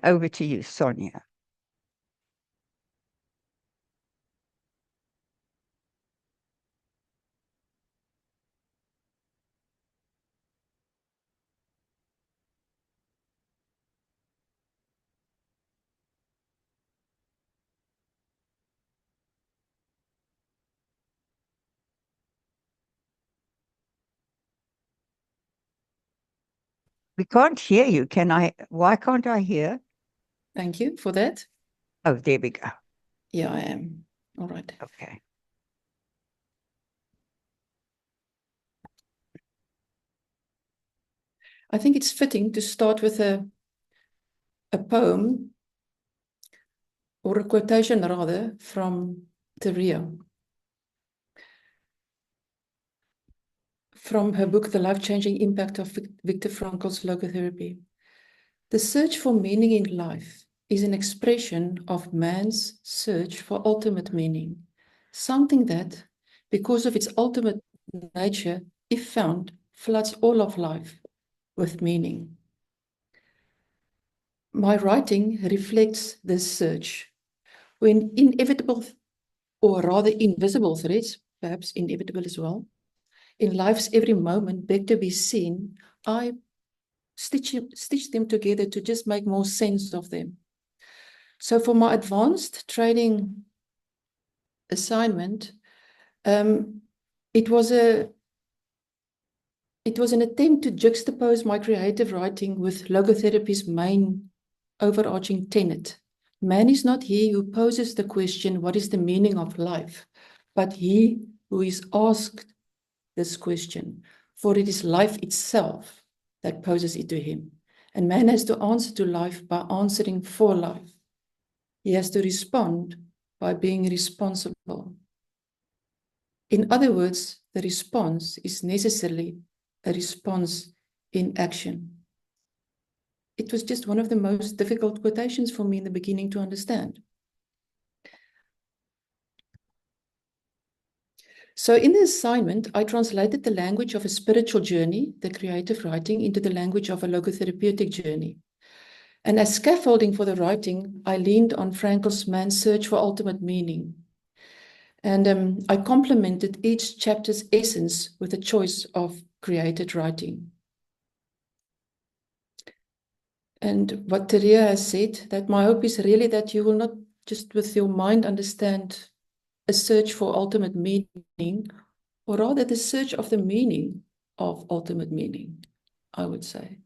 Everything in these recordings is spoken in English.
over to you, Sonja. We can't hear you. Why can't I hear? Thank you for that. Oh, there we go. Yeah, I am. All right. Okay. I think it's fitting to start with a poem, or a quotation rather, from Theria, from her book, The Life-Changing Impact of Viktor Frankl's Logotherapy. The search for meaning in life is an expression of man's search for ultimate meaning, something that, because of its ultimate nature, if found, floods all of life with meaning. My writing reflects this search. When inevitable, or rather invisible threads, perhaps inevitable as well, in life's every moment beg to be seen, I stitch them together to just make more sense of them. So for my advanced training assignment, it was an attempt to juxtapose my creative writing with logotherapy's main overarching tenet. Man is not he who poses the question, what is the meaning of life, but he who is asked this question, for it is life itself that poses it to him. And man has to answer to life by answering for life. He has to respond by being responsible. In other words, the response is necessarily a response in action. It was just one of the most difficult quotations for me in the beginning to understand. So in the assignment, I translated the language of a spiritual journey, the creative writing, into the language of a logotherapeutic journey. And as scaffolding for the writing, I leaned on Frankl's man's search for ultimate meaning. And I complemented each chapter's essence with a choice of created writing. And what Theria has said, that my hope is really that you will not just with your mind understand a search for ultimate meaning, or rather the search of the meaning of ultimate meaning, I would say.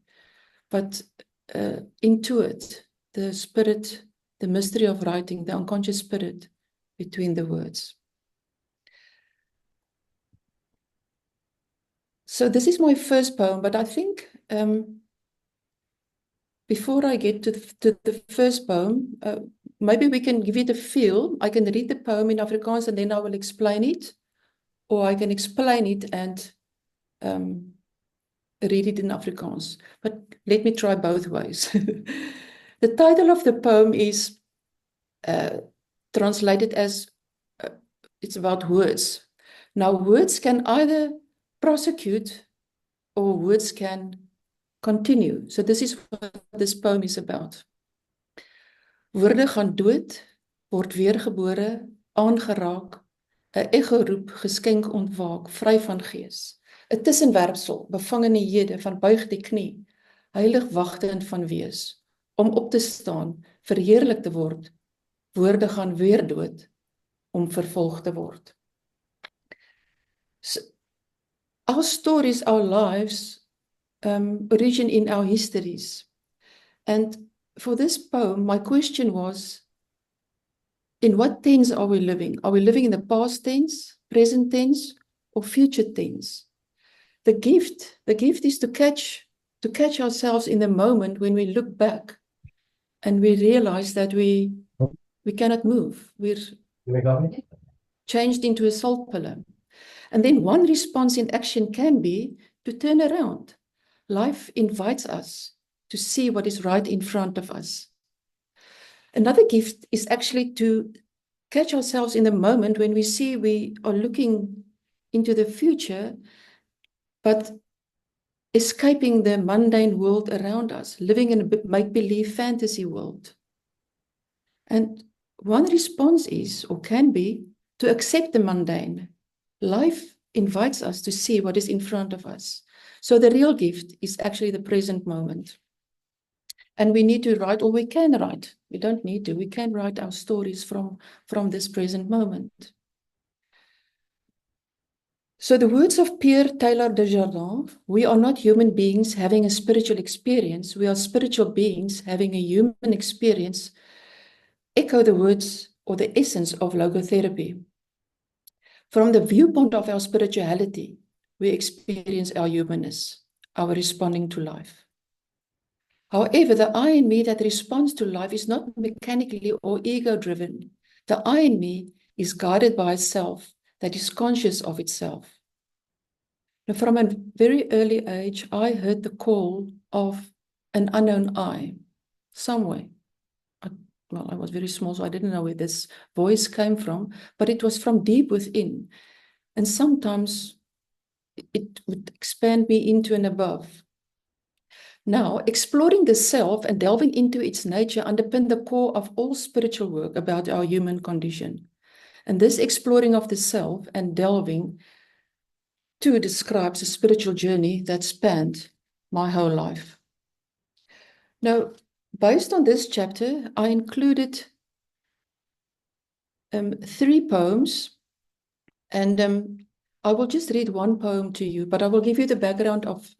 But intuit the spirit, the mystery of writing, the unconscious spirit between the words. So this is my first poem, but I think before I get to the first poem, maybe we can give it a feel. I can read the poem in Afrikaans and then I will explain it, or I can explain it and read it in Afrikaans. But let me try both ways. The title of the poem is translated as, it's about words. Now, words can either prosecute or words can continue. So this is what this poem is about. Woorde gaan dood, word weergebore, aangeraak, 'n echo roep, geskenk ontwaak, vry van gees. 'n tussenwerpsel, bevangene hede van buig die knie, heilig wagtend van wees, om op te staan, verheerlik te word. Woorde gaan weer dood, om vervolg te word. So, our stories, our lives, origin in our histories. And for this poem, my question was, in what tense are we living? Are we living in the past tense, present tense, or future tense? The gift is to catch ourselves in the moment when we look back and we realize that we cannot move. We're changed into a salt pillar. And then one response in action can be to turn around. Life invites us to see what is right in front of us. Another gift is actually to catch ourselves in the moment when we see we are looking into the future, but escaping the mundane world around us, living in a make-believe fantasy world. And one response is, or can be, to accept the mundane. Life invites us to see what is in front of us. So the real gift is actually the present moment. And we need to write, or we can write. We don't need to. We can write our stories from this present moment. So the words of Pierre Taylor Desjardins, we are not human beings having a spiritual experience. We are spiritual beings having a human experience, echo the words or the essence of logotherapy. From the viewpoint of our spirituality, we experience our humanness, our responding to life. However, the I in me that responds to life is not mechanically or ego-driven. The I in me is guided by a self that is conscious of itself. Now, from a very early age, I heard the call of an unknown I somewhere. I was very small, so I didn't know where this voice came from, but it was from deep within. And sometimes it would expand me into and above. Now, exploring the self and delving into its nature underpin the core of all spiritual work about our human condition. And this exploring of the self and delving too describes a spiritual journey that spanned my whole life. Now, based on this chapter, I included 3 poems, and I will just read one poem to you, but I will give you the background of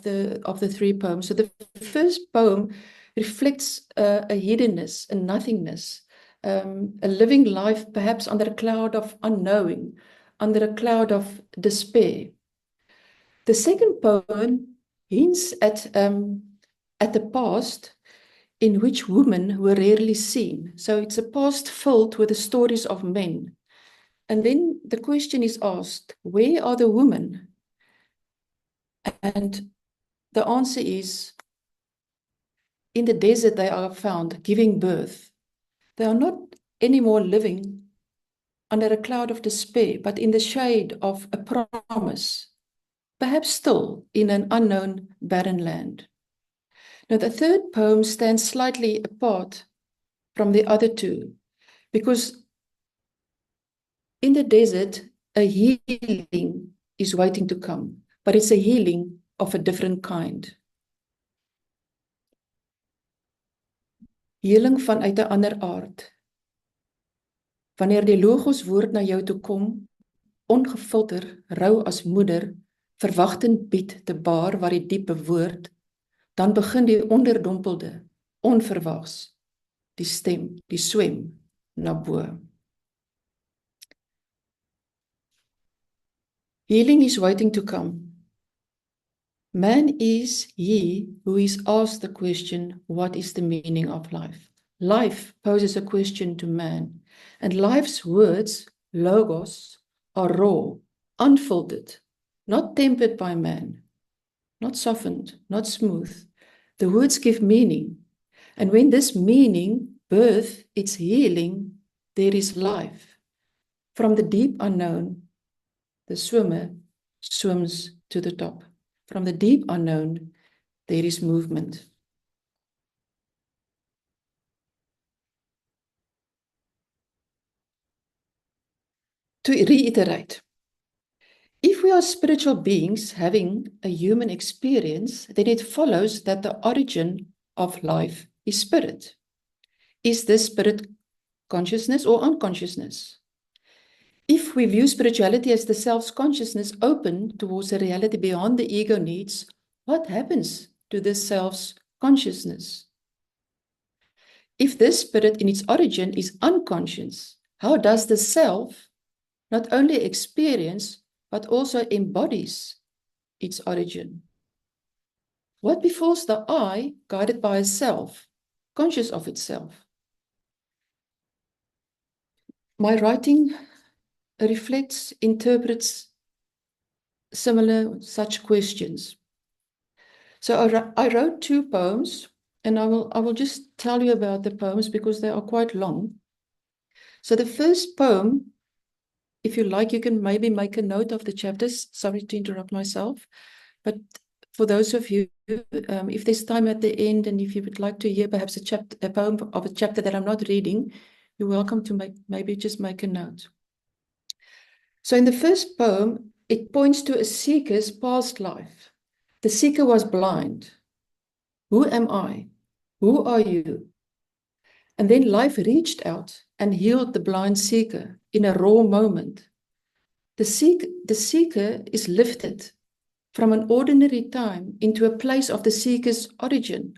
the 3 poems. So the first poem reflects a hiddenness, a nothingness, a living life perhaps under a cloud of unknowing, under a cloud of despair. The second poem hints at the past in which women were rarely seen. So it's a past filled with the stories of men. And then the question is asked, where are the women? And the answer is, in the desert they are found, giving birth. They are not anymore living under a cloud of despair, but in the shade of a promise, perhaps still in an unknown barren land. Now, the third poem stands slightly apart from the other 2, because in the desert, a healing is waiting to come, but it's a healing of a different kind. Healing vanuit 'n ander aard. Wanneer die logos woord na jou toe kom, ongefilter, rou as moeder, verwagtend bied te baar waar die diepe woord, dan begin die onderdompelde, onverwags, die stem, die swem na bo. Healing is waiting to come. Man is he who is asked the question, what is the meaning of life? Life poses a question to man, and life's words, logos, are raw, unfiltered, not tempered by man, not softened, not smooth. The words give meaning, and when this meaning birth its healing, there is life. From the deep unknown, the swimmer swims to the top. From the deep unknown, there is movement. To reiterate, if we are spiritual beings having a human experience, then it follows that the origin of life is spirit. Is this spirit consciousness or unconsciousness? If we view spirituality as the self's consciousness open towards a reality beyond the ego needs, what happens to this self's consciousness? If this spirit in its origin is unconscious, how does the self not only experience, but also embodies its origin? What befalls the I, guided by a self, conscious of itself? My writing reflects, interprets similar such questions. So I wrote 2 poems, and I will just tell you about the poems because they are quite long. So the first poem, if you like, you can maybe make a note of the chapters. Sorry to interrupt myself, but for those of you, if there's time at the end and if you would like to hear perhaps a poem of a chapter that I'm not reading, you're welcome to maybe just make a note. So in the first poem, it points to a seeker's past life. The seeker was blind. Who am I? Who are you? And then life reached out and healed the blind seeker in a raw moment. The seeker is lifted from an ordinary time into a place of the seeker's origin,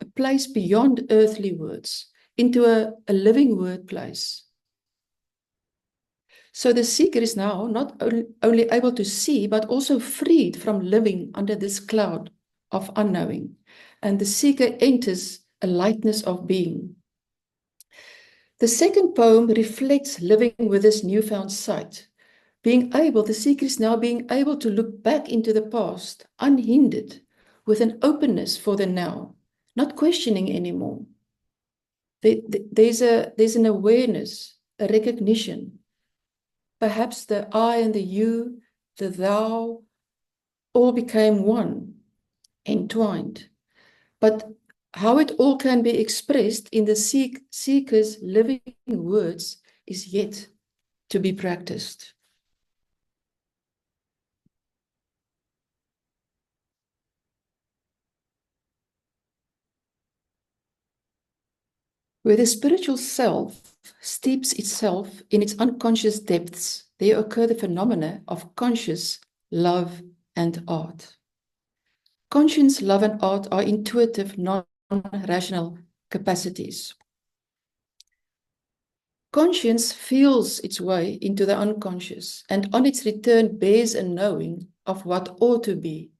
a place beyond earthly words, into a living word place. So the seeker is now not only able to see, but also freed from living under this cloud of unknowing. And the seeker enters a lightness of being. The second poem reflects living with this newfound sight. The seeker is now being able to look back into the past, unhindered, with an openness for the now, not questioning anymore. There's an awareness, a recognition. Perhaps the I and the you, the thou, all became one, entwined. But how it all can be expressed in the seeker's living words is yet to be practiced. Where the spiritual self steeps itself in its unconscious depths, there occur the phenomena of conscious love and art. Conscience, love, and art are intuitive, non-rational capacities. Conscience feels its way into the unconscious, and on its return bears a knowing of what ought to be.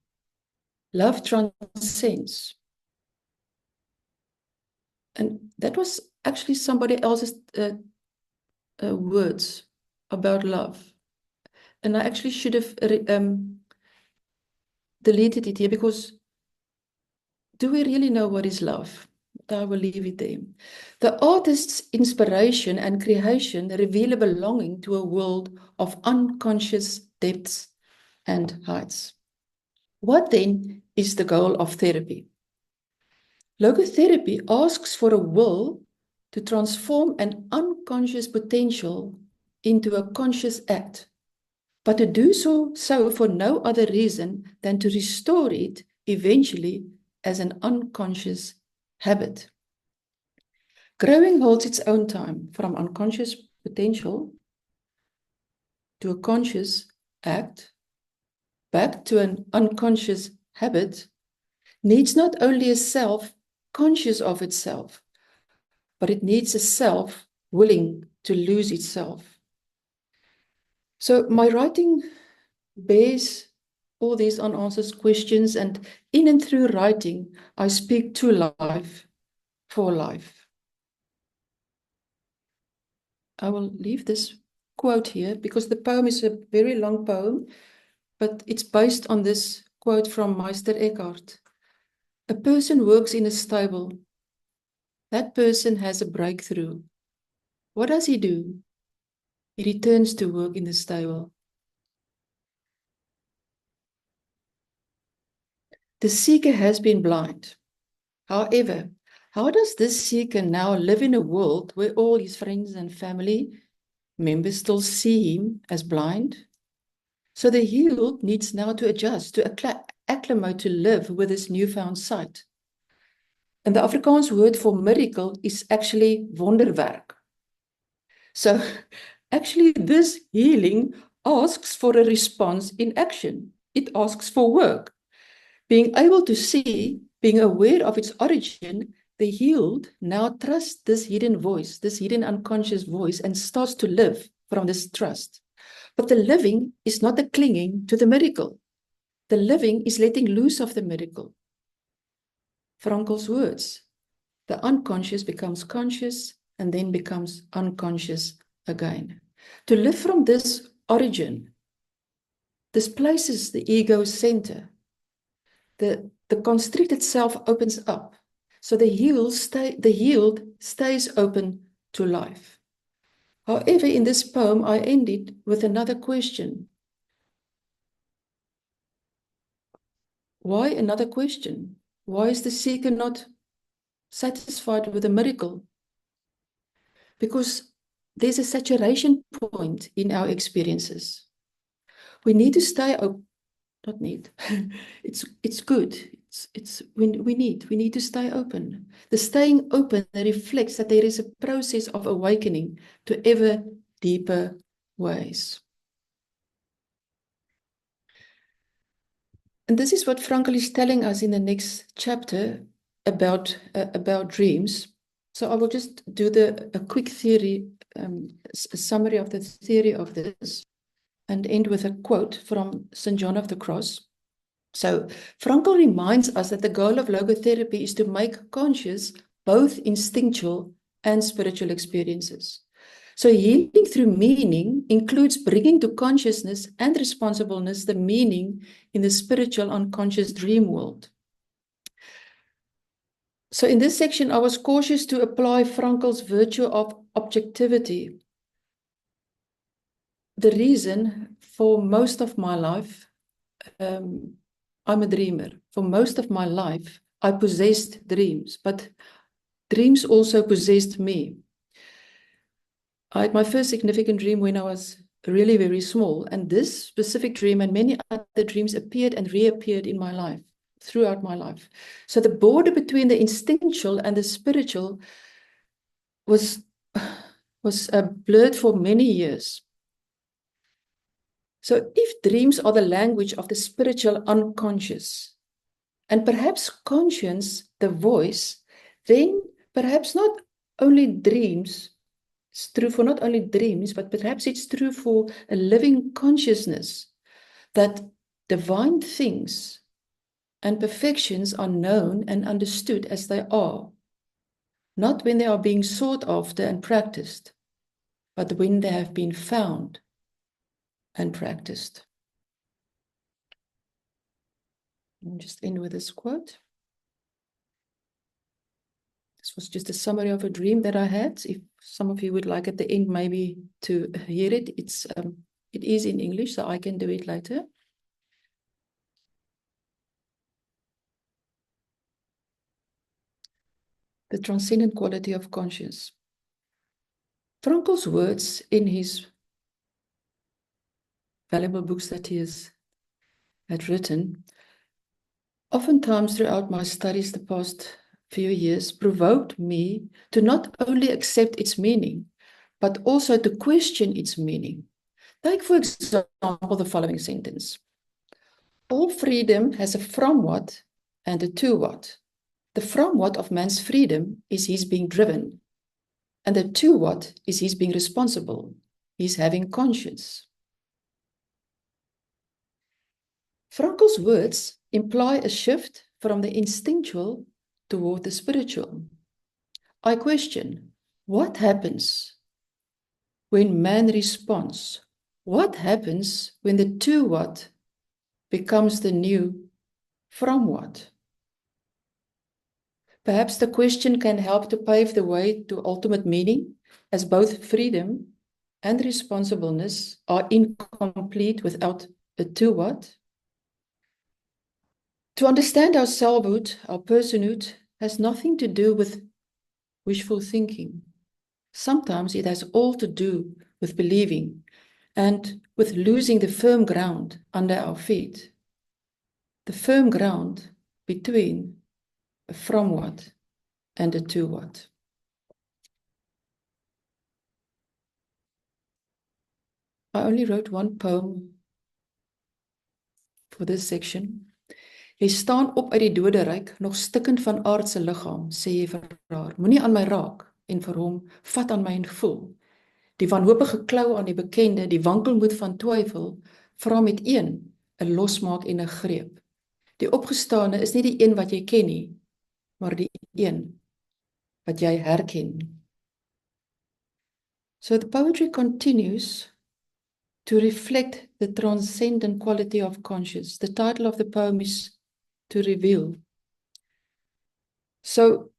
Love transcends. And that was actually somebody else's words about love. And I actually should have deleted it here, because do we really know what is love? I will leave it there. The artist's inspiration and creation reveal a belonging to a world of unconscious depths and heights. What then is the goal of therapy? Logotherapy asks for a will to transform an unconscious potential into a conscious act, but to do so for no other reason than to restore it eventually as an unconscious habit. Growing holds its own time, from unconscious potential to a conscious act, back to an unconscious habit, needs not only a self conscious of itself, but it needs a self willing to lose itself. So my writing bears all these unanswered questions, and in and through writing, I speak to life, for life. I will leave this quote here because the poem is a very long poem, but it's based on this quote from Meister Eckhart. A person works in a stable. That person has a breakthrough. What does he do? He returns to work in the stable. The seeker has been blind. However, how does this seeker now live in a world where all his friends and family members still see him as blind? So the healed needs now to adjust, to acclimate, to live with this newfound sight. And the Afrikaans word for miracle is actually wonderwerk. So actually this healing asks for a response in action. It asks for work. Being able to see, being aware of its origin, the healed now trusts this hidden voice, this hidden unconscious voice, and starts to live from this trust. But the living is not the clinging to the miracle. The living is letting loose of the miracle. Frankel's words, the unconscious becomes conscious and then becomes unconscious again. To live from this origin displaces the ego center. The constricted self opens up. So the healed stays open to life. However, in this poem, I ended with another question. why another question? Why is the seeker not satisfied with a miracle? Because there's a saturation point in our experiences. We need to stay open, not need. It's good. We need to stay open. The staying open reflects that there is a process of awakening to ever deeper ways. And this is what Frankl is telling us in the next chapter about dreams. So I will just do a quick theory, a summary of the theory of this, and end with a quote from St. John of the Cross. So Frankl reminds us that the goal of logotherapy is to make conscious both instinctual and spiritual experiences. So healing through meaning includes bringing to consciousness and responsibleness the meaning in the spiritual unconscious dream world. So in this section, I was cautious to apply Frankl's virtue of objectivity. The reason for most of my life, I'm a dreamer. For most of my life, I possessed dreams, but dreams also possessed me. I had my first significant dream when I was really very small, and this specific dream and many other dreams appeared and reappeared in my life, throughout my life. So the border between the instinctual and the spiritual was blurred for many years. So if dreams are the language of the spiritual unconscious, and perhaps conscience the voice, then perhaps not only dreams, it's true for not only dreams, but perhaps it's true for a living consciousness that divine things and perfections are known and understood as they are, not when they are being sought after and practiced, but when they have been found and practiced. I'll just end with this quote. This was just a summary of a dream that I had. If some of you would like at the end maybe to hear it, it is in English, so I can do it later. The transcendent quality of conscience. Frankl's words in his valuable books that he had written, oftentimes throughout my studies the past few years, provoked me to not only accept its meaning, but also to question its meaning. Take, for example, the following sentence. All freedom has a from what and a to what. The from what of man's freedom is his being driven, and the to what is his being responsible, his having conscience. Frankl's words imply a shift from the instinctual toward the spiritual. I question, what happens when man responds? What happens when the to what becomes the new from what? Perhaps the question can help to pave the way to ultimate meaning, as both freedom and responsibleness are incomplete without a to what. To understand our selfhood, our personhood, has nothing to do with wishful thinking. Sometimes it has all to do with believing and with losing the firm ground under our feet. The firm ground between a from what and a to what. I only wrote one poem for this section. Jy staan op uit die doderyk, nog stikkend van aardse liggaam, sê jy vir haar, moenie aan my raak, en vir hom, vat aan my en voel. Die wanhopige klou aan die bekende, die wankelmoed van twyfel, vra met een, 'n losmaak en 'n greep. Die opgestane is nie die een wat jy ken nie, maar die een wat jy herken. So the poetry continues to reflect the transcendent quality of conscience. The title of the poem is To Reveal. So,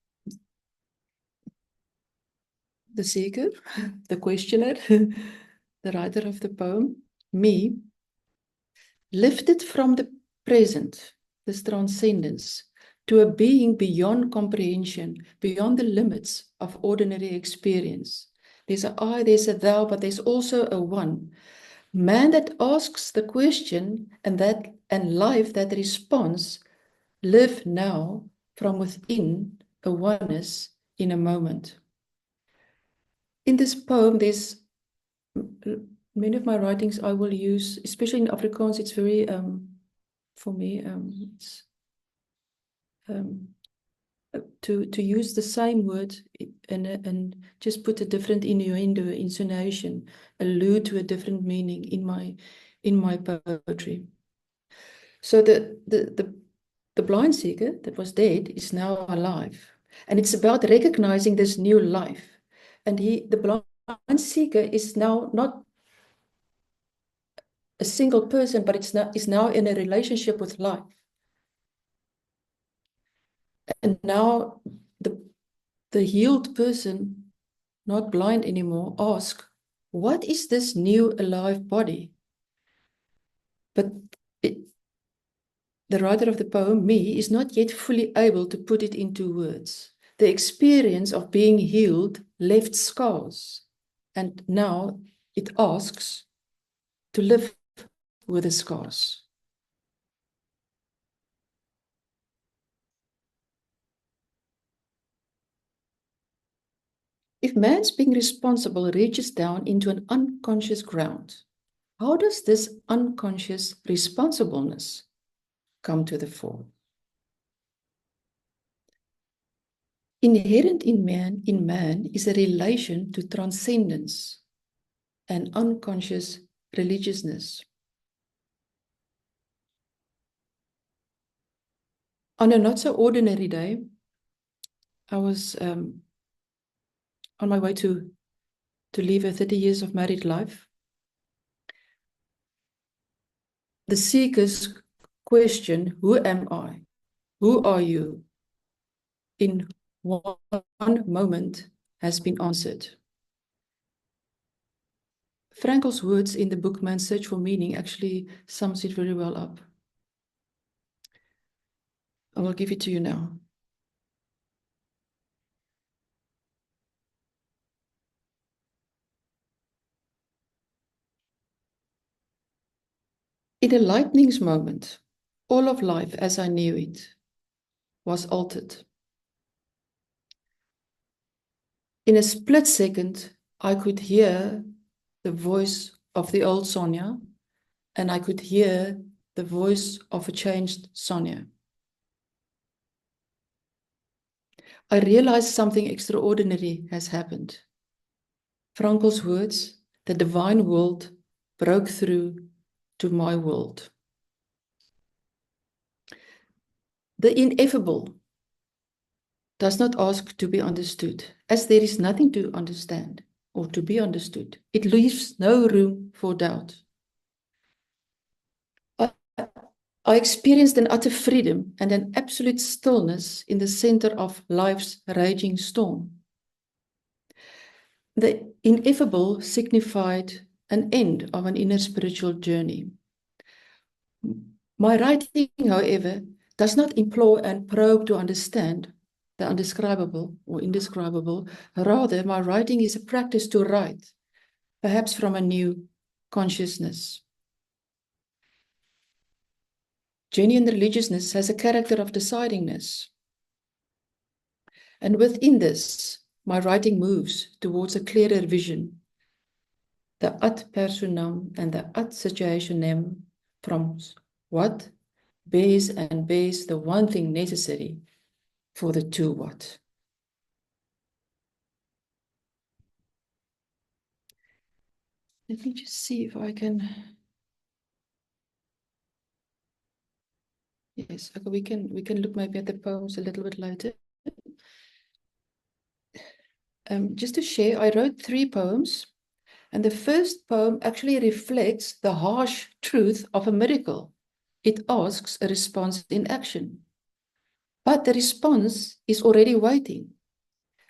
the seeker, the questioner, the writer of the poem, me, lifted from the present this transcendence, to a being beyond comprehension, beyond the limits of ordinary experience. There's a I, there's a thou, but there's also a one. Man that asks the question and life that responds live now from within a oneness in a moment. In this poem, there's many of my writings I will use, especially in Afrikaans, it's very, for me, it's to use the same word and just put a different innuendo, intonation, allude to a different meaning in my poetry. So the blind seeker that was dead is now alive, and it's about recognizing this new life. And the blind seeker is now not a single person, but is now in a relationship with life. And now the healed person, not blind anymore, asks, what is this new alive body? But the writer of the poem, me, is not yet fully able to put it into words. The experience of being healed left scars, and now it asks to live with the scars. If man's being responsible reaches down into an unconscious ground, how does this unconscious responsibleness come to the fore? Inherent in man is a relation to transcendence and unconscious religiousness. On a not so ordinary day, I was on my way to live a 30 years of married life. The seeker's question, who am I? Who are you? In one moment has been answered. Frankel's words in the book Man's Search for Meaning actually sums it very well up. I will give it to you now. In a lightning's moment, all of life as I knew it was altered. In a split second, I could hear the voice of the old Sonja, and I could hear the voice of a changed Sonja. I realized something extraordinary has happened. Frankel's words, the divine world broke through to my world. The ineffable does not ask to be understood, as there is nothing to understand or to be understood. It leaves no room for doubt. I experienced an utter freedom and an absolute stillness in the center of life's raging storm. The ineffable signified an end of an inner spiritual journey. My writing, however, does not implore and probe to understand the undescribable or indescribable. Rather, my writing is a practice to write, perhaps from a new consciousness. Genuine religiousness has a character of decidingness. And within this, my writing moves towards a clearer vision. The ad personam and the ad situationem from what bears the one thing necessary for the two what. Let me just see if I can. Yes, okay, we can look maybe at the poems a little bit later. Just to share, I wrote 3 poems, and the first poem actually reflects the harsh truth of a miracle. It asks a response in action. But the response is already waiting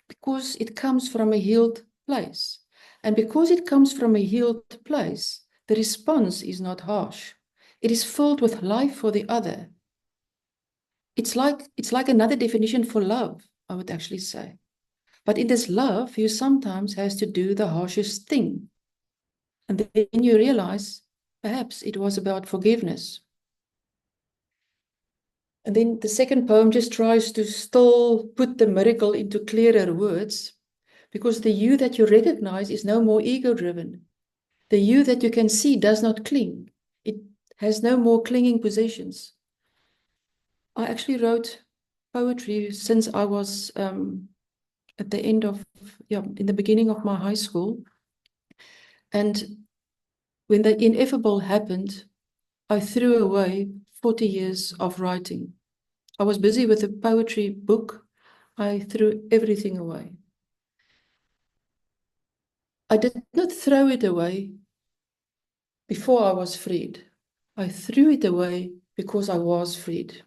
because it comes from a healed place. And because it comes from a healed place, the response is not harsh. It is filled with life for the other. it's like another definition for love, I would actually say. But in this love, you sometimes has to do the harshest thing. And then you realize perhaps it was about forgiveness. And then the second poem just tries to still put the miracle into clearer words, because the you that you recognize is no more ego-driven. The you that you can see does not cling. It has no more clinging possessions. I actually wrote poetry since I was at the end of, in the beginning of my high school. And when the ineffable happened, I threw away 40 years of writing. I was busy with a poetry book. I threw everything away. I did not throw it away before I was freed. I threw it away because I was freed.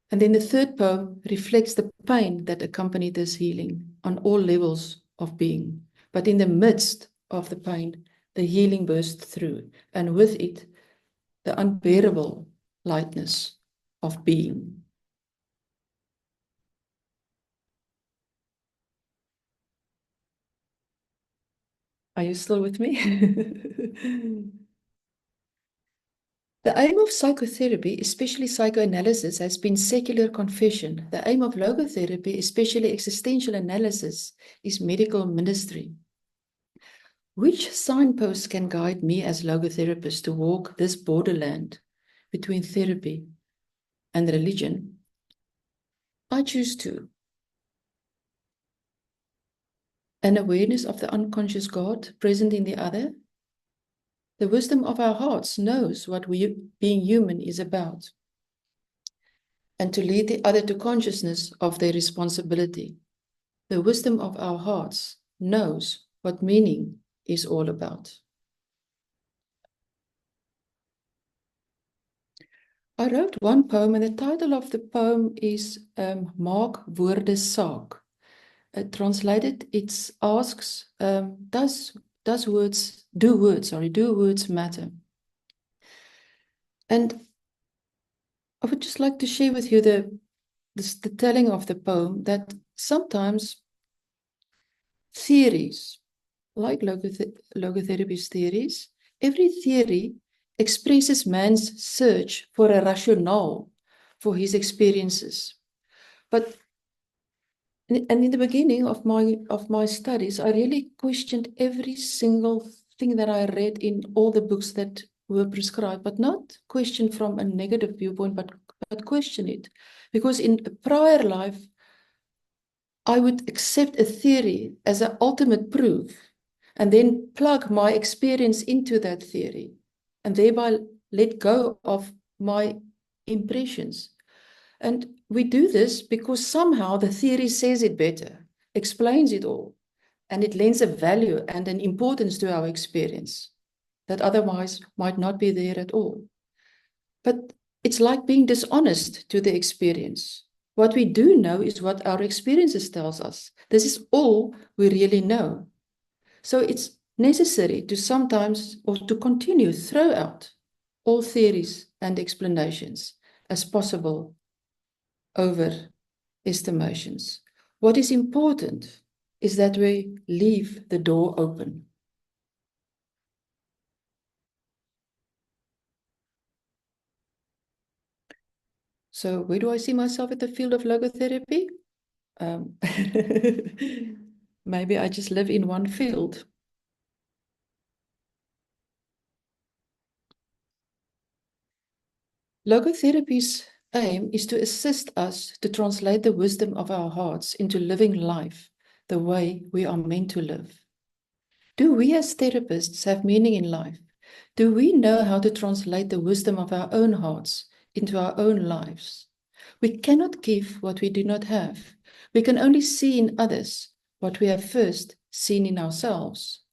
And then the third poem reflects the pain that accompanied this healing on all levels of being. But in the midst of the pain, the healing burst through, and with it, the unbearable lightness of being. Are you still with me? The aim of psychotherapy, especially psychoanalysis, has been secular confession. The aim of logotherapy, especially existential analysis, is medical ministry. Which signposts can guide me as logotherapist to walk this borderland between therapy and religion? I choose to. An awareness of the unconscious God present in the other. The wisdom of our hearts knows what being human is about. And to lead the other to consciousness of their responsibility. The wisdom of our hearts knows what meaning is all about. I wrote one poem, and the title of the poem is Maak woorde saak. Translated, it asks, do words matter? And I would just like to share with you the telling of the poem, that sometimes theories, like logotherapy's theories, every theory expresses man's search for a rationale for his experiences. But in the beginning of my studies, I really questioned every single thing that I read in all the books that were prescribed, but not question from a negative viewpoint, but question it. Because in a prior life, I would accept a theory as an ultimate proof and then plug my experience into that theory and thereby let go of my impressions. And we do this because somehow the theory says it better, explains it all, and it lends a value and an importance to our experience that otherwise might not be there at all. But it's like being dishonest to the experience. What we do know is what our experiences tells us. This is all we really know. So it's necessary to sometimes, or to continue, throw out all theories and explanations as possible overestimations. What is important is that we leave the door open. So where do I see myself in the field of logotherapy? Maybe I just live in one field. Logotherapy's aim is to assist us to translate the wisdom of our hearts into living life the way we are meant to live. Do we as therapists have meaning in life? Do we know how to translate the wisdom of our own hearts into our own lives? We cannot give what we do not have. We can only see in others what we have first seen in ourselves.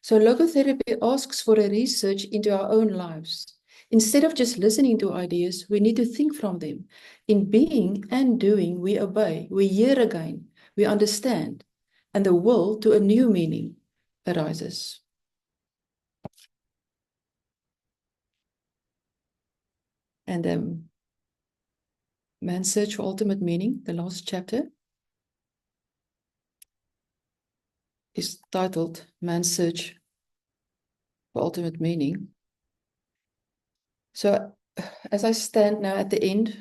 So logotherapy asks for a research into our own lives. Instead of just listening to ideas, we need to think from them. In being and doing, we obey, we hear again, we understand, and the will to a new meaning arises. And Man's Search for Ultimate Meaning, the last chapter, is titled Man's Search for Ultimate Meaning. So, as I stand now at the end,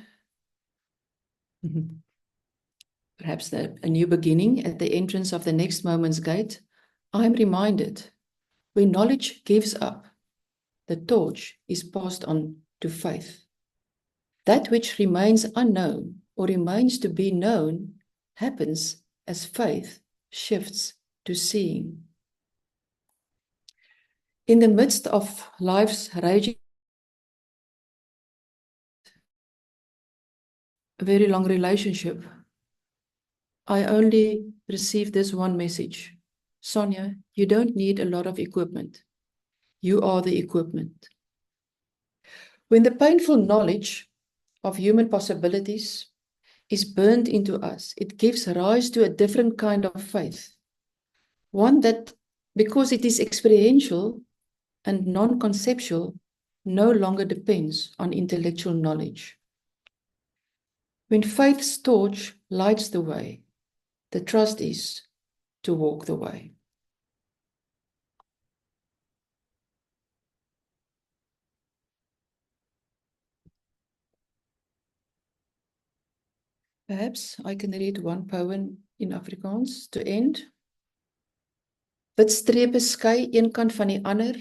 perhaps a new beginning at the entrance of the next moment's gate, I am reminded when knowledge gives up, the torch is passed on to faith. That which remains unknown or remains to be known happens as faith shifts to seeing. In the midst of life's raging, a very long relationship, I only received this one message. Sonja, you don't need a lot of equipment. You are the equipment. When the painful knowledge of human possibilities is burned into us, it gives rise to a different kind of faith. One that, because it is experiential and non-conceptual, no longer depends on intellectual knowledge. When faith's torch lights the way, the trust is to walk the way. Perhaps I can read one poem in Afrikaans to end. Wit strepe skei een kant van die ander,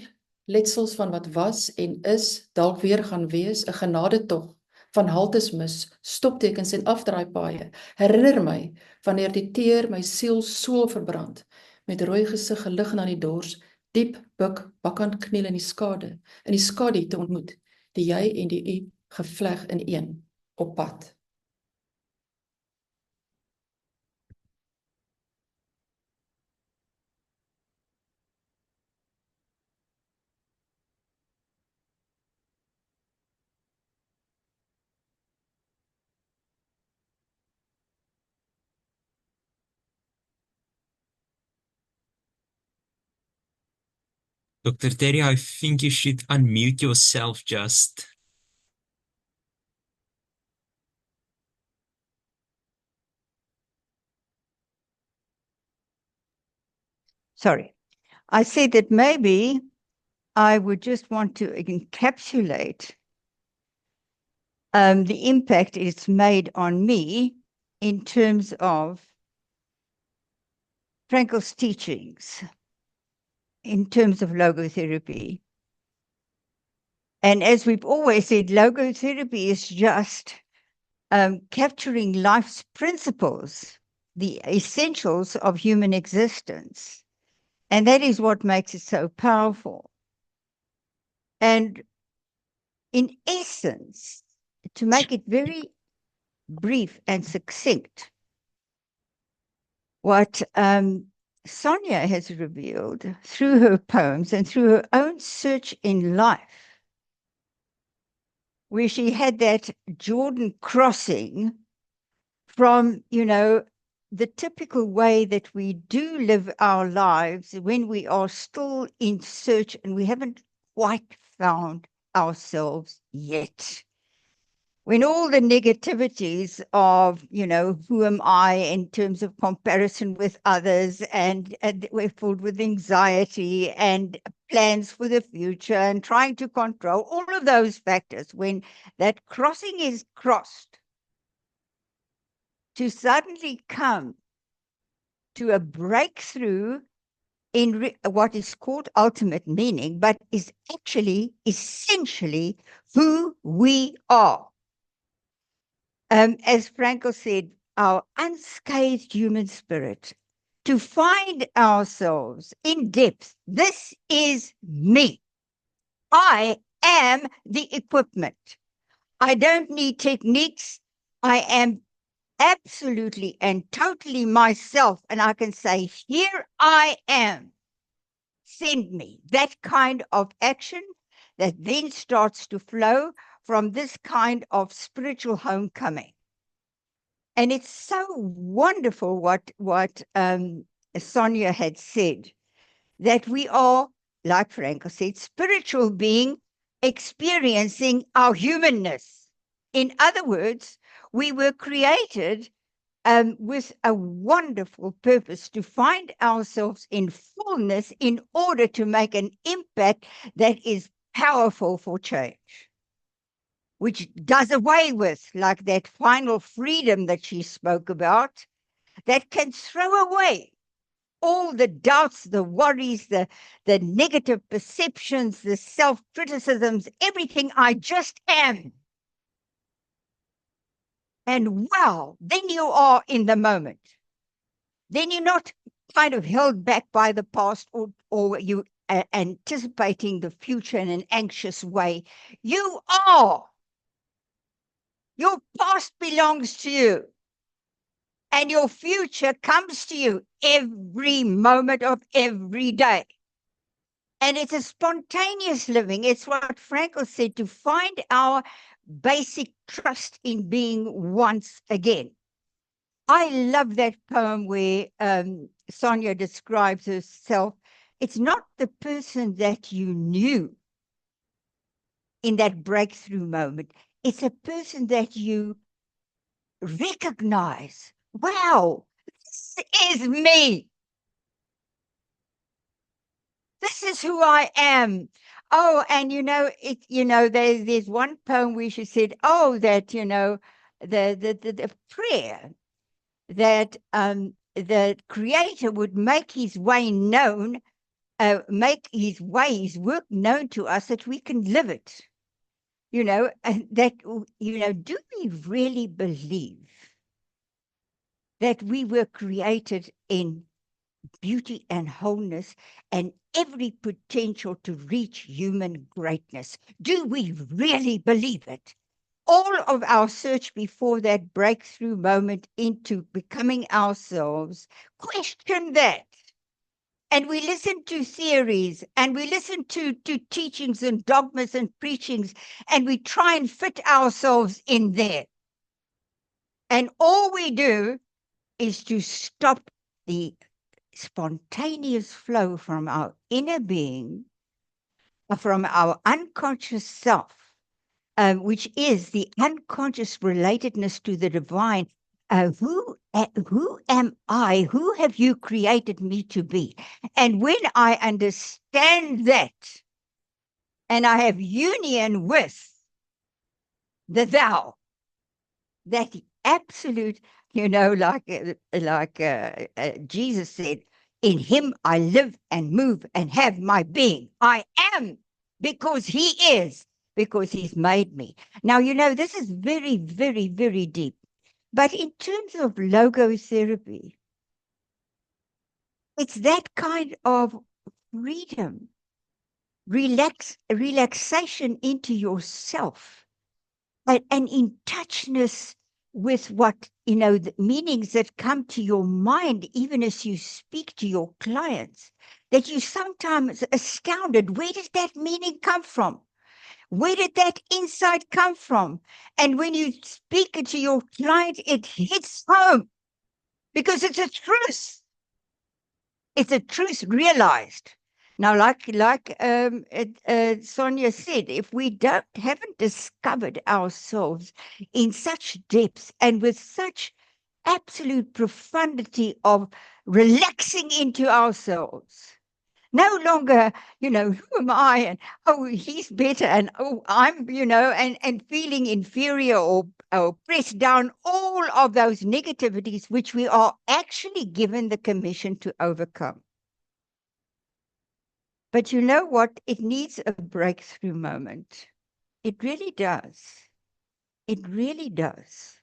letsels van wat was en is, dalk weer gaan wees, 'n genadetog van haltes mis, stoptekens en afdraaipaaie. Herinner my wanneer die teer my siel soul verbrand, met rooi gesig gelig na die dors, diep buk, bakkant kniel in die skadu te ontmoet, die jy en die u gevleg in een op pad. Dr. Terry, I think you should unmute yourself just. Sorry. I said that maybe I would just want to encapsulate the impact it's made on me in terms of Frankel's teachings, in terms of logotherapy. And as we've always said, logotherapy is just capturing life's principles, the essentials of human existence. And that is what makes it so powerful. And in essence, to make it very brief and succinct, what Sonja has revealed through her poems and through her own search in life, where she had that Jordan crossing from, the typical way that we do live our lives when we are still in search and we haven't quite found ourselves yet. When all the negativities of, who am I in terms of comparison with others, and we're filled with anxiety and plans for the future and trying to control all of those factors, when that crossing is crossed, to suddenly come to a breakthrough in what is called ultimate meaning, but is actually essentially who we are. As Frankel said, our unscathed human spirit, to find ourselves in depth. This is me. I am the equipment. I don't need techniques. I am absolutely and totally myself, and I can say, here I am. Send me. That kind of action that then starts to flow from this kind of spiritual homecoming. And it's so wonderful what Sonja had said, that we are, like Frankel said, spiritual being experiencing our humanness. In other words, we were created with a wonderful purpose to find ourselves in fullness in order to make an impact that is powerful for change, which does away with, like that final freedom that she spoke about, that can throw away all the doubts, the worries, the negative perceptions, the self-criticisms, everything. I just am. And wow, then you are in the moment. Then you're not kind of held back by the past, or you anticipating the future in an anxious way. You are. Your past belongs to you. And your future comes to you every moment of every day. And it's a spontaneous living. It's what Frankl said, to find our basic trust in being once again. I love that poem where Sonja describes herself. It's not the person that you knew in that breakthrough moment. It's a person that you recognize. Wow, this is me. This is who I am. Oh, and there's one poem where she said, oh, that, the prayer that the Creator would make his way known, make his work known to us, that we can live it. And that, do we really believe that we were created in beauty and wholeness and every potential to reach human greatness? Do we really believe it? All of our search before that breakthrough moment into becoming ourselves, question that. And we listen to theories, and we listen to teachings and dogmas and preachings, and we try and fit ourselves in there. And all we do is to stop the spontaneous flow from our inner being, from our unconscious self, which is the unconscious relatedness to the divine. Who am I? Who have you created me to be? And when I understand that, and I have union with the thou, that absolute, like Jesus said, in him I live and move and have my being. I am because he is, because he's made me. Now, this is very, very, very deep. But in terms of logotherapy, it's that kind of freedom, relaxation into yourself, and in touchness with what, the meanings that come to your mind, even as you speak to your clients, that you sometimes astounded. Where did that meaning come from? Where did that insight come from? And when you speak it to your client, it hits home because it's a truth. It's a truth realized. Now, like Sonja said, if we haven't discovered ourselves in such depths and with such absolute profundity of relaxing into ourselves, no longer, who am I? And, oh, he's better. And, oh, I'm, and feeling inferior or pressed down, all of those negativities, which we are actually given the commission to overcome. But you know what? It needs a breakthrough moment. It really does. It really does.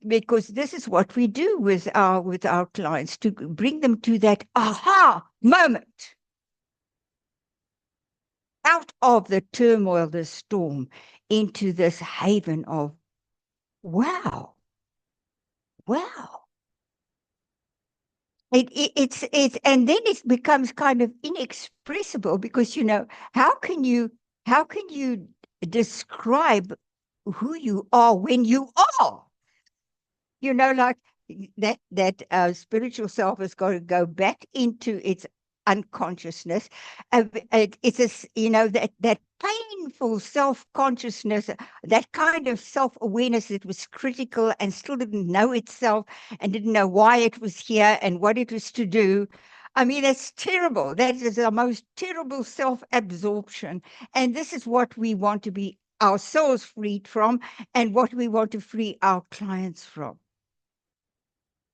Because this is what we do with our clients, to bring them to that aha moment, out of the turmoil, the storm, into this haven of wow. It's and then it becomes kind of inexpressible, because how can you describe who you are when you are? Like that spiritual self has got to go back into its unconsciousness. It's that painful self-consciousness, that kind of self-awareness that was critical and still didn't know itself and didn't know why it was here and what it was to do. I mean, that's terrible. That is the most terrible self-absorption. And this is what we want to be ourselves freed from, and what we want to free our clients from.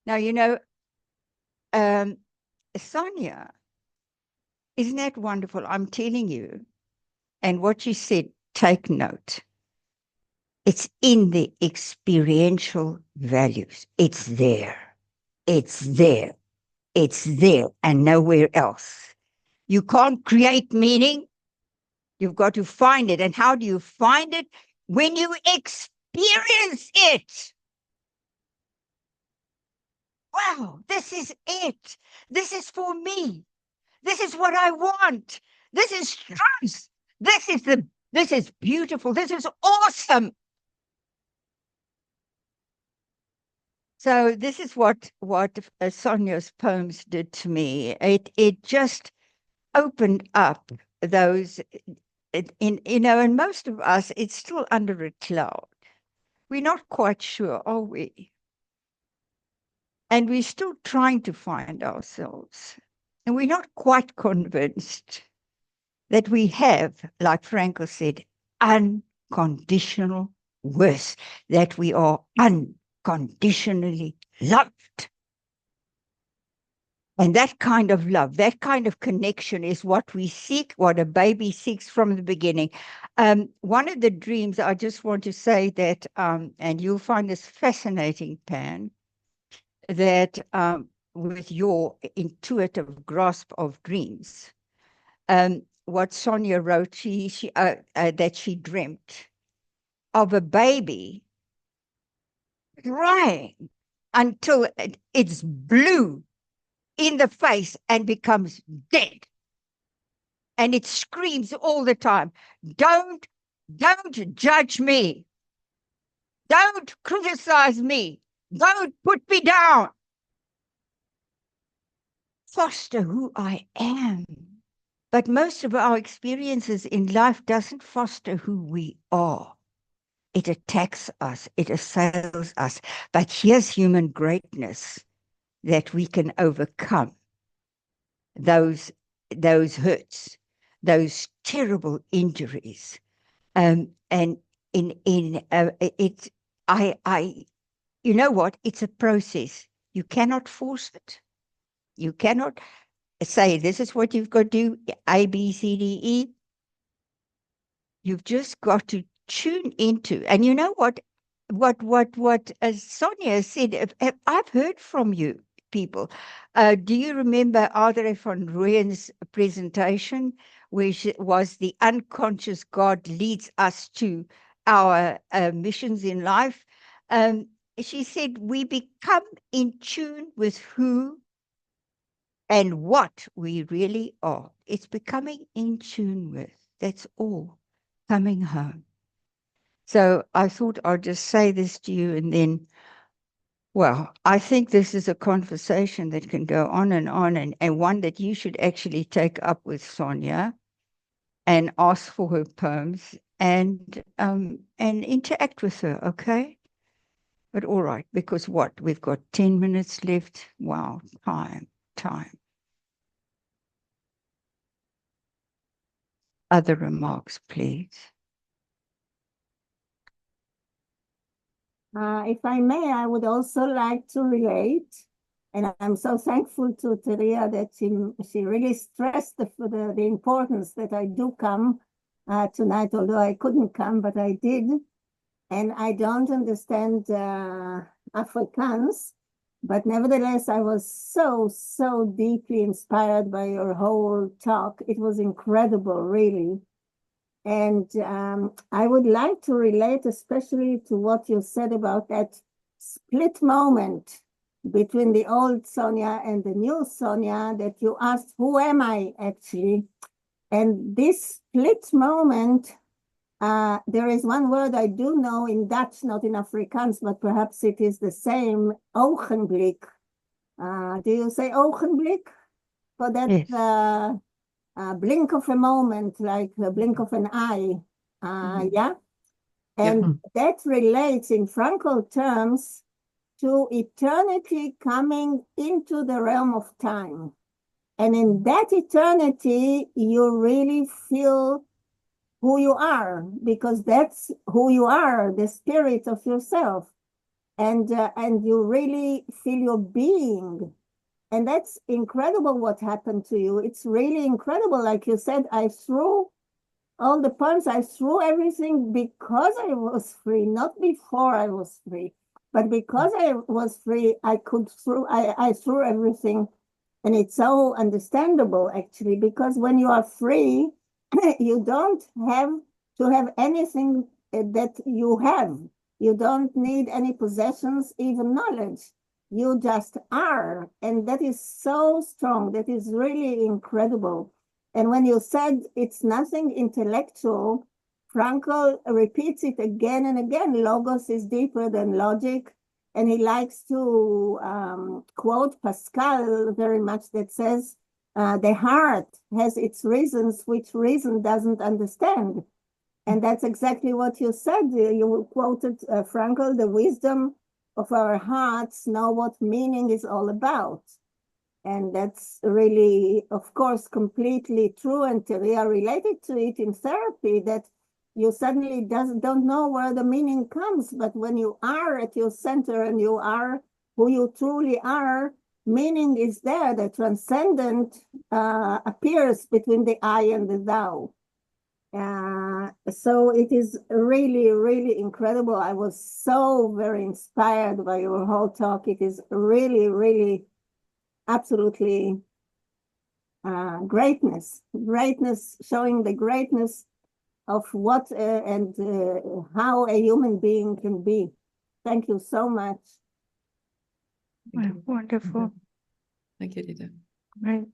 Now, Sonja, isn't that wonderful? I'm telling you. And what she said, take note. It's in the experiential values. It's there. It's there. It's there and nowhere else. You can't create meaning. You've got to find it. And how do you find it? When you experience it. Wow, this is it. This is for me. This is what I want. This is truth. This is beautiful. This is awesome. So this is what Sonja's poems did to me. It just opened up those, and most of us, it's still under a cloud. We're not quite sure, are we? And we're still trying to find ourselves. And we're not quite convinced that we have, like Frankl said, unconditional worth, that we are unconditionally loved. And that kind of love, that kind of connection is what we seek, what a baby seeks from the beginning. One of the dreams, I just want to say that, and you'll find this fascinating, Pan, that with your intuitive grasp of dreams, what Sonja wrote, that she dreamt of a baby crying until it's blue in the face and becomes dead. And it screams all the time, don't judge me. Don't criticize me. Don't put me down. Foster who I am. But most of our experiences in life doesn't foster who we are. It attacks us. It assails us. But here's human greatness, that we can overcome those hurts, those terrible injuries. And it's, you know what? It's a process. You cannot force it. You cannot say, this is what you've got to do, A, B, C, D, E. You've just got to tune into, and you know what Sonja said, I've heard from you people. Do you remember Audrey von Rooyen's presentation, which was the unconscious God leads us to our missions in life? She said, we become in tune with who and what we really are. It's becoming in tune with, that's all, coming home. So I thought I'd just say this to you, and then, well, I think this is a conversation that can go on, and one that you should actually take up with Sonja and ask for her poems and interact with her, okay? But all right, because what? We've got 10 minutes left. Wow, time. Other remarks, please. If I may, I would also like to relate, and I'm so thankful to Teria that she really stressed the importance that I do come tonight, although I couldn't come, but I did. And I don't understand Afrikaans, but nevertheless, I was so deeply inspired by your whole talk. It was incredible, really. And I would like to relate especially to what you said about that split moment between the old Sonja and the new Sonja, that you asked, who am I actually? And this split moment, there is one word I do know in Dutch, not in Afrikaans, but perhaps it is the same, ogenblik. Do you say ogenblik? for that Yes. blink of a moment, like a blink of an eye. Yeah. And that relates in Frankl terms to eternity coming into the realm of time. And in that eternity, you really feel who you are, because that's who you are, the spirit of yourself. And you really feel your being. And that's incredible what happened to you. It's really incredible. Like you said, I threw all the poems, I threw everything because I was free, not before I was free. But because I was free, I threw everything. And it's so understandable, actually, because when you are free, you don't have to have anything that you have. You don't need any possessions, even knowledge. You just are. And that is so strong. That is really incredible. And when you said it's nothing intellectual, Frankl repeats it again and again. Logos is deeper than logic. And he likes to quote Pascal very much, that says, the heart has its reasons which reason doesn't understand. And that's exactly what you said. You quoted Frankl, the wisdom of our hearts know what meaning is all about. And that's really, of course, completely true. And Teria related to it in therapy, that you suddenly don't know where the meaning comes. But when you are at your center and you are who you truly are, meaning is there. The transcendent appears between the I and the thou. So it is really, really incredible. I was so very inspired by your whole talk. It is really, really absolutely greatness, showing the greatness of what and how a human being can be. Thank you so much. Wonderful. Thank you, Rita. Great.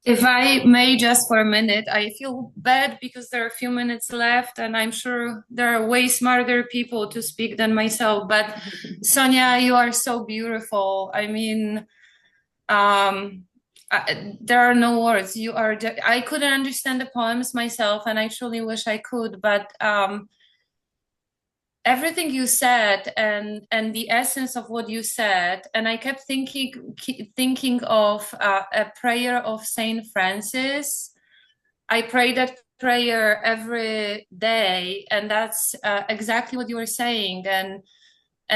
If I may, just for a minute, I feel bad because there are a few minutes left, and I'm sure there are way smarter people to speak than myself. But Sonja, you are so beautiful. I mean, there are no words. You are. I couldn't understand the poems myself, and I truly wish I could. But everything you said and the essence of what you said, and I kept thinking of a prayer of Saint Francis. I pray that prayer every day, and that's exactly what you were saying. And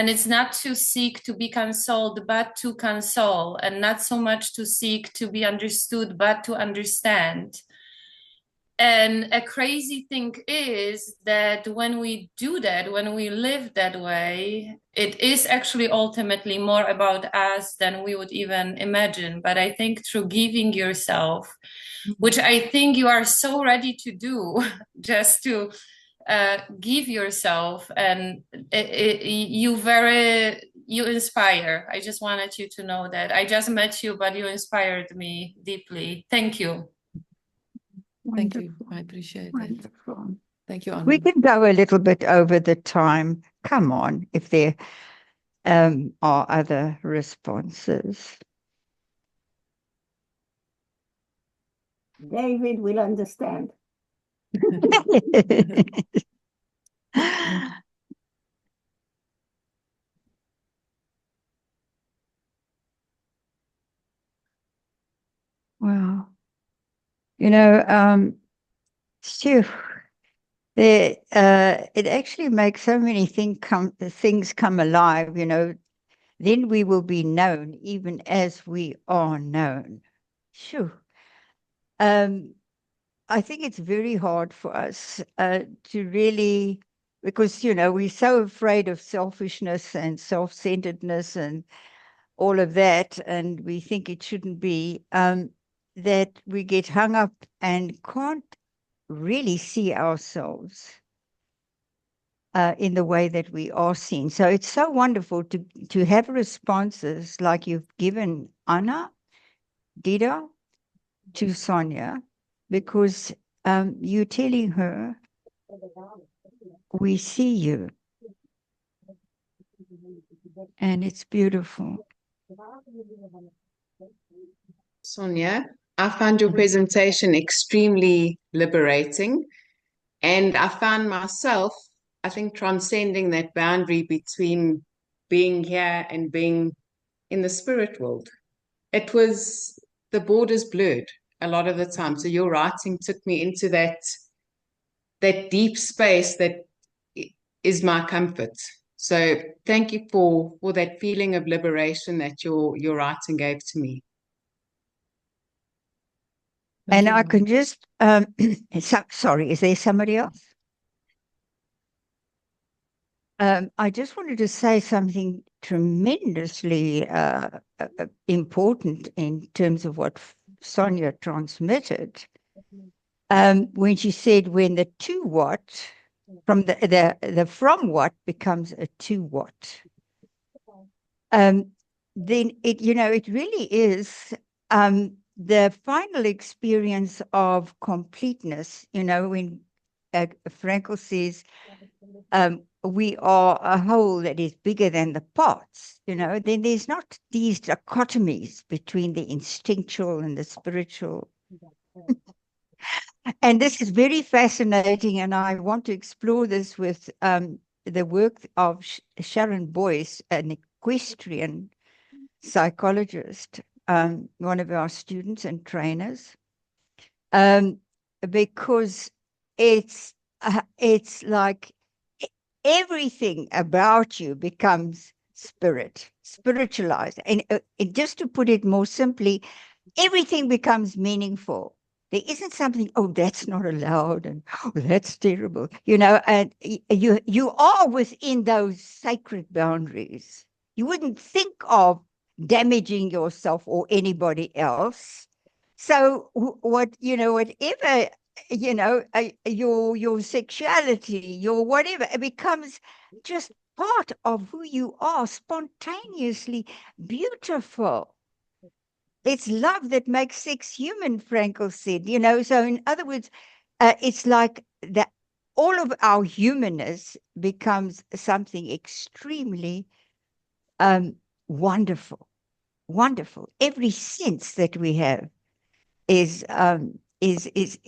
it's not to seek to be consoled, but to console, and not so much to seek to be understood, but to understand. And a crazy thing is that when we do that, when we live that way, it is actually ultimately more about us than we would even imagine. But I think through giving yourself, which I think you are so ready to do, just to give yourself, and you inspire. I just wanted you to know that. I just met you, but you inspired me deeply. Thank you. Thank you. I appreciate it. Wonderful. Thank you, Anna. We can go a little bit over the time. Come on, if there are other responses. David will understand. Well, you know, Stu, it actually makes so many things come alive, you know. Then we will be known even as we are known. Sure. I think it's very hard for us to really, because, you know, we're so afraid of selfishness and self-centeredness and all of that, and we think it shouldn't be, that we get hung up and can't really see ourselves in the way that we are seen. So it's so wonderful to have responses like you've given Anna, Dida, to Sonja, because you're telling her, we see you. And it's beautiful. Sonja, I found your presentation extremely liberating, and I found myself, I think, transcending that boundary between being here and being in the spirit world. It was, the borders blurred a lot of the time. So your writing took me into that deep space that is my comfort. So thank you for that feeling of liberation that your writing gave to me. And I can just, sorry, is there somebody else? I just wanted to say something tremendously important in terms of what Sonja transmitted. When she said, when the 2 watt from the from what becomes a 2 watt, then it, it really is the final experience of completeness. When Frankel says, we are a whole that is bigger than the parts, then there's not these dichotomies between the instinctual and the spiritual. And this is very fascinating, and I want to explore this with the work of Sharon Boyce, an equestrian psychologist, one of our students and trainers, because it's like everything about you becomes spiritualized. And just to put it more simply, everything becomes meaningful. There isn't something, oh, that's not allowed, and oh, that's terrible, and you are within those sacred boundaries. You wouldn't think of damaging yourself or anybody else. So whatever, your sexuality, your whatever, it becomes just part of who you are, spontaneously beautiful. It's love that makes sex human, Frankel said, so in other words, it's like that all of our humanness becomes something extremely wonderful. Every sense that we have is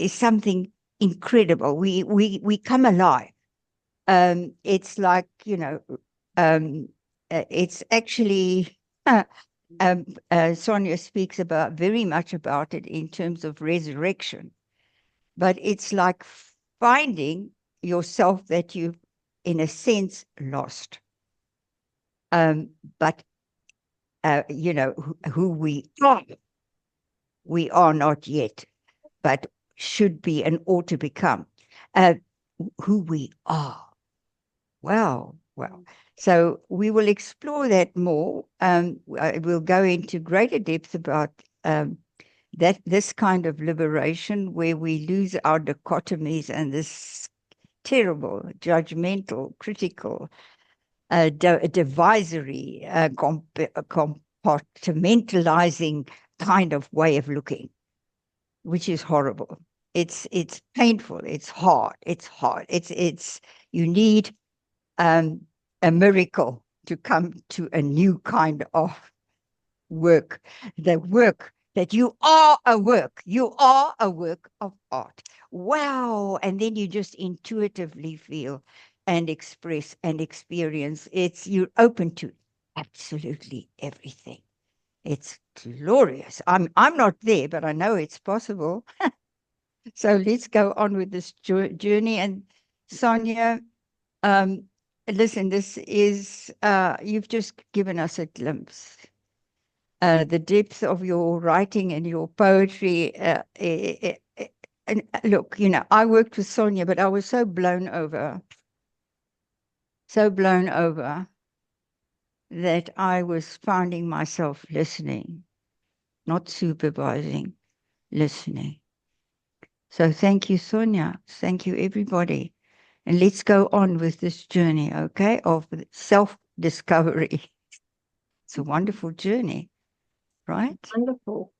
something incredible. We come alive. It's like, it's actually Sonja speaks very much about it in terms of resurrection, but it's like finding yourself that you've, in a sense, lost. But who we are not yet, but should be and ought to become. Who we are. Wow. So we will explore that more. We'll go into greater depth about this kind of liberation where we lose our dichotomies and this terrible, judgmental, critical, divisory, compartmentalizing kind of way of looking, which is horrible. It's painful. It's hard. It's you need a miracle to come to a new kind of work. The work that you are a work of art. Wow. And then you just intuitively feel and express and experience. You're open to absolutely everything. It's glorious. I'm not there, but I know it's possible. So let's go on with this journey. And Sonja, listen, this is, you've just given us a glimpse. The depth of your writing and your poetry. And look, I worked with Sonja, but I was so blown over that I was finding myself listening, not supervising, listening. So thank you, Sonja. Thank you, everybody. And let's go on with this journey, okay, of self-discovery. It's a wonderful journey, right? Wonderful.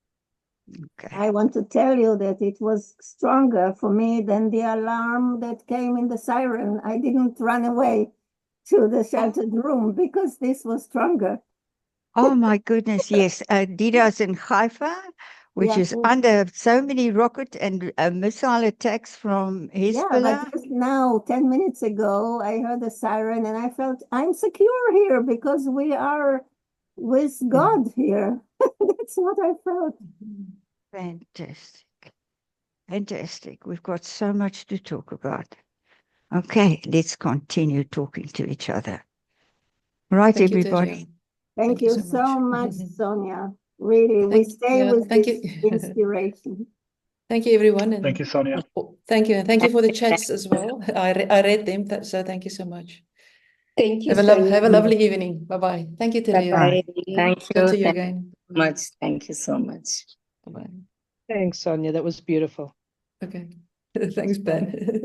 Okay. I want to tell you that it was stronger for me than the alarm that came in the siren. I didn't run away to the sheltered room because this was stronger. Oh my goodness, yes. Dida's in Haifa, which Yeah. is under so many rocket and missile attacks from Yeah, Hezbollah. but just now, 10 minutes ago, I heard a siren and I felt I'm secure here because we are with God here. That's what I felt. Fantastic. Fantastic. We've got so much to talk about. Okay, let's continue talking to each other. Right, Thank you, everybody. Terja. Thank you so much, Sonja. Really, we stay with thank this you. inspiration. Thank you, everyone. And Thank you, Sonja. Thank you. And thank you for the chats as well. I read them, so thank you so much. Thank you, Have a Sonja. lovely evening. Bye-bye. Thank you, Terja. Bye-bye. Thank you. Talk to you Thank again. you so much. Thank you so much. Bye-bye. Thanks, Sonja. That was beautiful. Okay. Thanks, Ben.